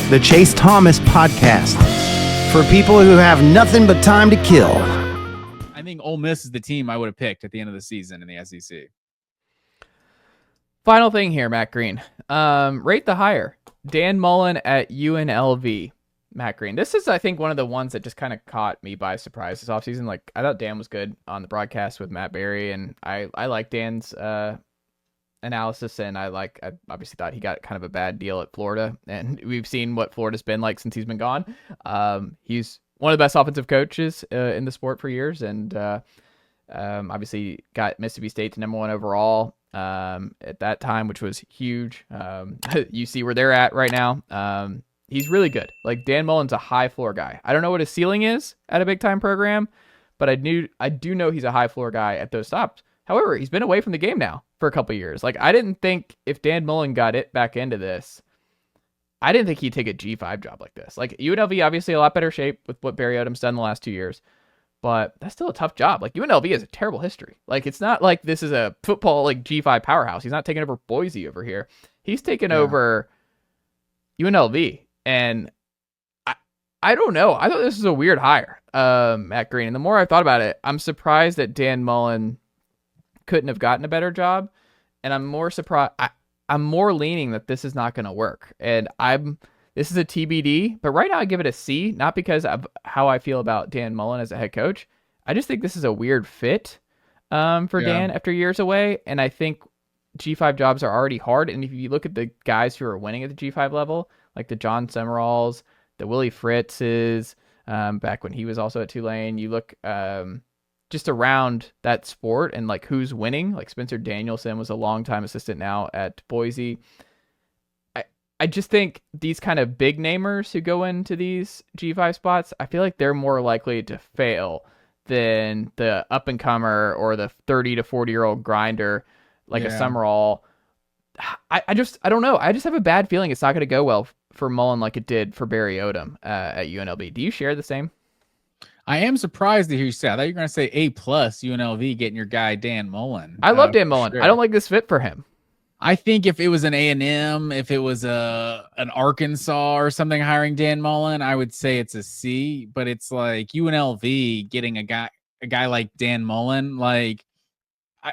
the Chase Thomas Podcast, for people who have nothing but time to kill. I think Ole Miss is the team I would have picked at the end of the season in the SEC. Final thing here, Matt Green. Rate the hire. Dan Mullen at UNLV. Matt Green. This is, I think, one of the ones that just kind of caught me by surprise this offseason. Like, I thought Dan was good on the broadcast with Matt Berry, and I like Dan's analysis, and I obviously thought he got kind of a bad deal at Florida, and we've seen what Florida's been like since he's been gone. He's one of the best offensive coaches in the sport for years, and obviously got Mississippi State to number 1 overall at that time, which was huge. You see where they're at right now. He's really good. Like, Dan Mullen's a high floor guy. I don't know what his ceiling is at a big time program, but I do know he's a high floor guy at those stops. However, he's been away from the game now for a couple of years. Like, I didn't think if Dan Mullen got it back into this, I didn't think he'd take a G5 job like this. Like, UNLV obviously a lot better shape with what Barry Odom's done the last 2 years, but that's still a tough job. Like, UNLV has a terrible history. Like, it's not like this is a football like G5 powerhouse. He's not taking over Boise over here. He's taken over UNLV. And I don't know. I thought this was a weird hire, Matt Green. And the more I thought about it, I'm surprised that Dan Mullen couldn't have gotten a better job. And I'm more surprised. I'm more leaning that this is not going to work. And this is a TBD, but right now I give it a C, not because of how I feel about Dan Mullen as a head coach. I just think this is a weird fit for Dan after years away. And I think G5 jobs are already hard. And if you look at the guys who are winning at the G5 level, like the John Summeralls, the Willie Fritzes, back when he was also at Tulane, you look just around that sport and like who's winning. Like Spencer Danielson was a longtime assistant now at Boise. I just think these kind of big namers who go into these G5 spots, I feel like they're more likely to fail than the up and comer or the 30 to 40-year-old grinder like a Summerall. I don't know. I just have a bad feeling it's not going to go well for Mullen like it did for Barry Odom at UNLV. Do you share the same? I am surprised to hear you say. I thought you were going to say A+ UNLV getting your guy Dan Mullen. I love Dan Mullen. Sure. I don't like this fit for him. I think if it was an A&M, if it was an Arkansas or something hiring Dan Mullen, I would say it's a C. But it's like UNLV getting a guy like Dan Mullen, like.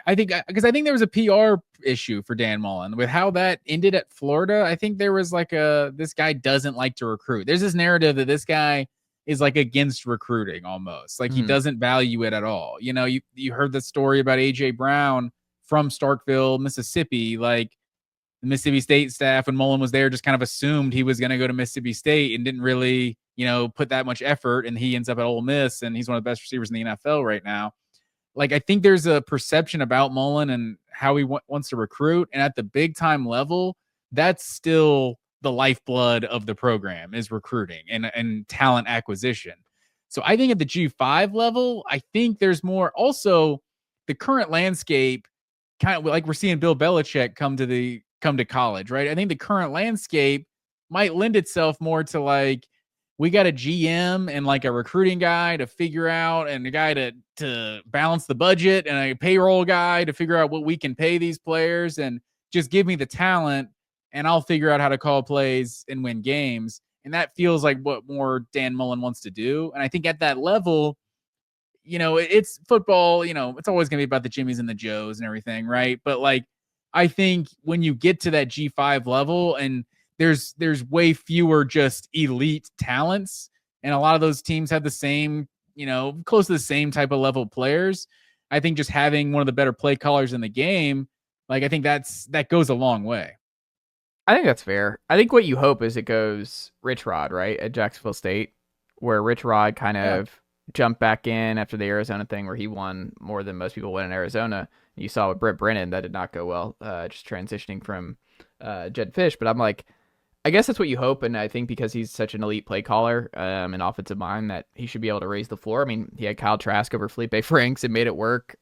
I think there was a PR issue for Dan Mullen with how that ended at Florida. I think there was like this guy doesn't like to recruit. There's this narrative that this guy is like against recruiting almost. Like he doesn't value it at all. You know, you heard the story about AJ Brown from Starkville, Mississippi. Like the Mississippi State staff when Mullen was there just kind of assumed he was going to go to Mississippi State and didn't really, put that much effort. And he ends up at Ole Miss and he's one of the best receivers in the NFL right now. Like, I think there's a perception about Mullen and how he wants to recruit. And at the big time level, that's still the lifeblood of the program is recruiting and talent acquisition. So I think at the G5 level, I think there's more. Also, the current landscape, kind of like we're seeing Bill Belichick come to college, right? I think the current landscape might lend itself more to like, we got a GM and like a recruiting guy to figure out and a guy to balance the budget and a payroll guy to figure out what we can pay these players and just give me the talent and I'll figure out how to call plays and win games. And that feels like what more Dan Mullen wants to do. And I think at that level, it's football, it's always going to be about the Jimmies and the Joes and everything, right? But like, I think when you get to that G5 level and there's way fewer just elite talents. And a lot of those teams have the same, close to the same type of level players. I think just having one of the better play callers in the game, like, I think that goes a long way. I think that's fair. I think what you hope is it goes Rich Rod, right? At Jacksonville State, where Rich Rod kind of jumped back in after the Arizona thing where he won more than most people win in Arizona. You saw with Brent Brennan, that did not go well, just transitioning from Jed Fish. But I'm like, I guess that's what you hope, and I think because he's such an elite play caller, an offensive mind, that he should be able to raise the floor. I mean, he had Kyle Trask over Felipe Franks and made it work.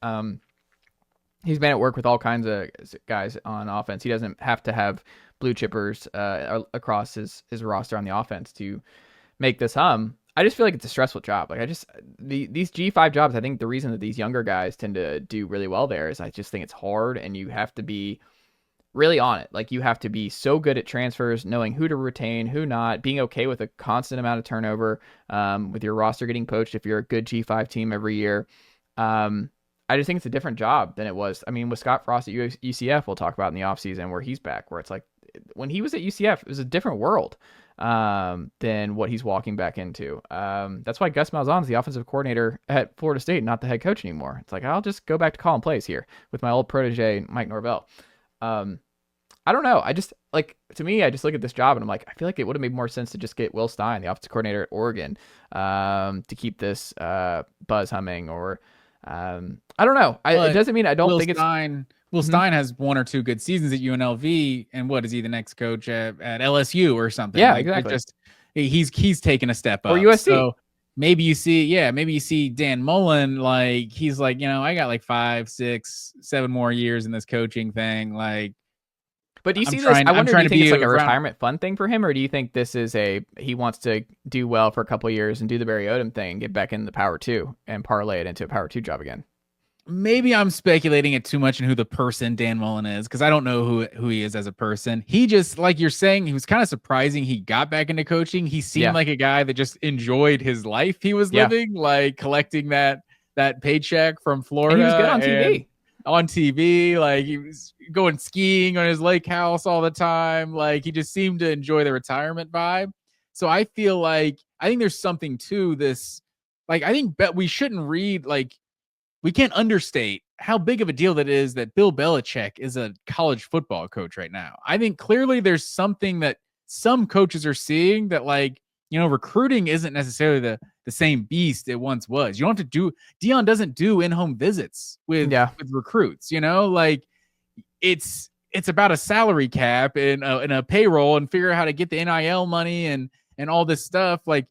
He's made it work with all kinds of guys on offense. He doesn't have to have blue chippers across his roster on the offense to make this hum. I just feel like it's a stressful job. Like these G5 jobs, I think the reason that these younger guys tend to do really well there is I just think it's hard, and you have to be really on it. Like, you have to be so good at transfers, knowing who to retain, who not, being okay with a constant amount of turnover, with your roster getting poached if you're a good G5 team every year. I just think it's a different job than it was. I mean, with Scott Frost at UCF, we'll talk about in the offseason where he's back, where it's like when he was at UCF, it was a different world than what he's walking back into. That's why Gus Malzahn's the offensive coordinator at Florida State, not the head coach anymore. It's like, I'll just go back to calling plays here with my old protege, Mike Norvell. I don't know. I just, like, to me, I just look at this job and I'm like, I feel like it would have made more sense to just get Will Stein, the offensive coordinator at Oregon, to keep this buzz humming, or I don't know. It doesn't mean I don't think Will Stein has 1 or 2 good seasons at UNLV, and what is he, the next coach at LSU or something? Yeah, like, exactly. He's taken a step up. Or USC. So maybe you see Dan Mullen, like, he's like, I got like 5, 6, 7 more years in this coaching thing. Like, but do you see this? I wonder, do you think it's like a retirement fund thing for him, or do you think this is he wants to do well for a couple of years and do the Barry Odom thing, get back in the Power 2 and parlay it into a Power 2 job again? Maybe I'm speculating it too much in who the person Dan Mullen is, because I don't know who he is as a person. He just, like you're saying, he was kind of surprising he got back into coaching. He seemed like a guy that just enjoyed his life he was living, like collecting that paycheck from Florida. And he was good on TV. On TV, like he was going skiing on his lake house all the time. Like, he just seemed to enjoy the retirement vibe. So I feel like, I think there's something to this. Like, I think we shouldn't read, like, we can't understate how big of a deal that is that Bill Belichick is a college football coach right now. I think clearly there's something that some coaches are seeing, that, like, recruiting isn't necessarily the same beast it once was. You don't have to do, Dion doesn't do in-home visits with recruits, like, it's about a salary cap and a payroll and figure out how to get the NIL money and all this stuff. Like,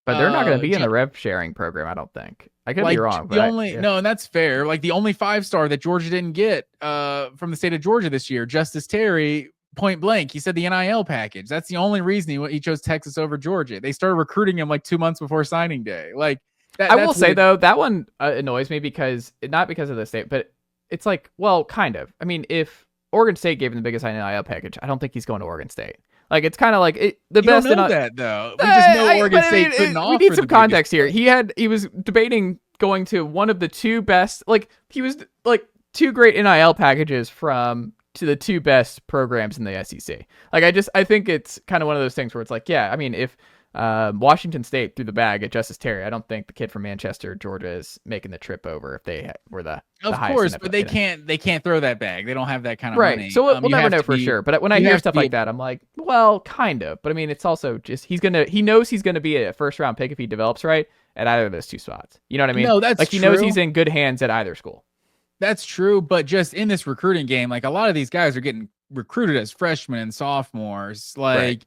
but they're not going to be in the rev sharing program, I don't think. I could be wrong. No, and that's fair. Like, the only 5-star that Georgia didn't get from the state of Georgia this year, Justice Terry, point blank, he said the NIL package. That's the only reason he chose Texas over Georgia. They started recruiting him like 2 months before signing day. Like, I will say, though, that one annoys me, because not because of the state, but it's like, well, kind of. I mean, if Oregon State gave him the biggest NIL package, I don't think he's going to Oregon State. Like, it's kind of like the best. Don't know that, though. We just know Oregon State couldn't offer. We need some context here. He was debating going to one of the 2 best. Like, he was like 2 great NIL packages to the 2 best programs in the SEC. Like, I think it's kind of one of those things where it's like, yeah, I mean, if Washington State threw the bag at Justice Terry, I don't think the kid from Manchester, Georgia, is making the trip over if they were the highest. Of course, but they can't throw that bag. They don't have that kind of money. Right. So we'll never know for sure. But when I hear stuff like that, I'm like, well, kind of. But I mean, it's also just he knows he's gonna be a first round pick if he develops right at either of those 2 spots. You know what I mean? No, that's like, true. He knows he's in good hands at either school. That's true, but just in this recruiting game, like, a lot of these guys are getting recruited as freshmen and sophomores, like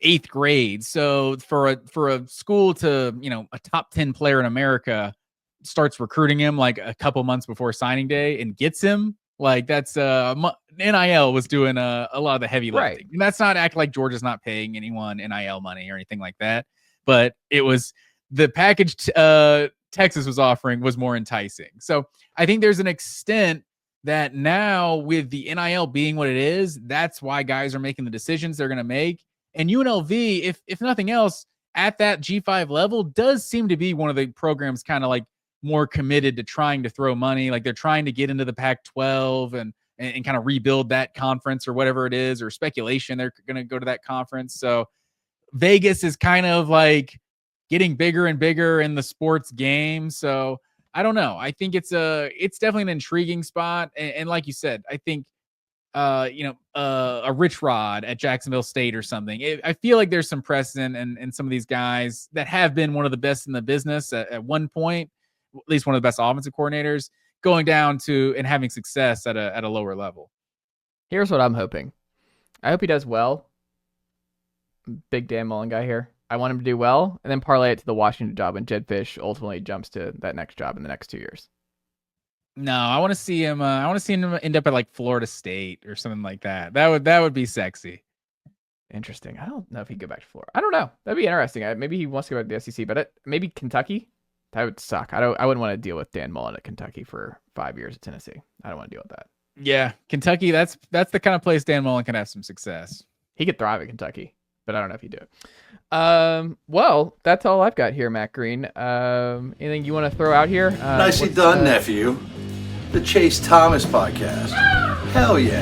8th grade. So for a school to, a top 10 player in America starts recruiting him like a couple months before signing day and gets him, like, that's NIL was doing a lot of the heavy lifting. Right. And that's not act like Georgia's not paying anyone NIL money or anything like that, but it was the package Texas was offering was more enticing. So I think there's an extent that now, with the NIL being what it is, that's why guys are making the decisions they're going to make. And UNLV, if nothing else, at that G5 level, does seem to be one of the programs kind of like more committed to trying to throw money. Like, they're trying to get into the Pac-12 and kind of rebuild that conference or whatever it is, or speculation they're going to go to that conference. So Vegas is kind of like getting bigger and bigger in the sports game. So I don't know. I think it's definitely an intriguing spot. And like you said, I think, a Rich Rod at Jacksonville State or something. I feel like there's some precedent in some of these guys that have been one of the best in the business at one point, at least one of the best offensive coordinators, going down to and having success at a lower level. Here's what I'm hoping. I hope he does well. Big Dan Mullen guy here. I want him to do well, and then parlay it to the Washington job when Jed Fish ultimately jumps to that next job in the next 2 years. No, I want to see him. I want to see him end up at like Florida State or something like that. That would be sexy. Interesting. I don't know if he'd go back to Florida. I don't know. That'd be interesting. Maybe he wants to go back to the SEC, but maybe Kentucky. That would suck. I wouldn't want to deal with Dan Mullen at Kentucky for 5 years at Tennessee. I don't want to deal with that. Yeah, Kentucky. That's the kind of place Dan Mullen can have some success. He could thrive at Kentucky, but I don't know if he'd do it. Well, that's all I've got here, Matt Green. Anything you want to throw out here? Nicely done, nephew. The Chase Thomas podcast. Hell yeah.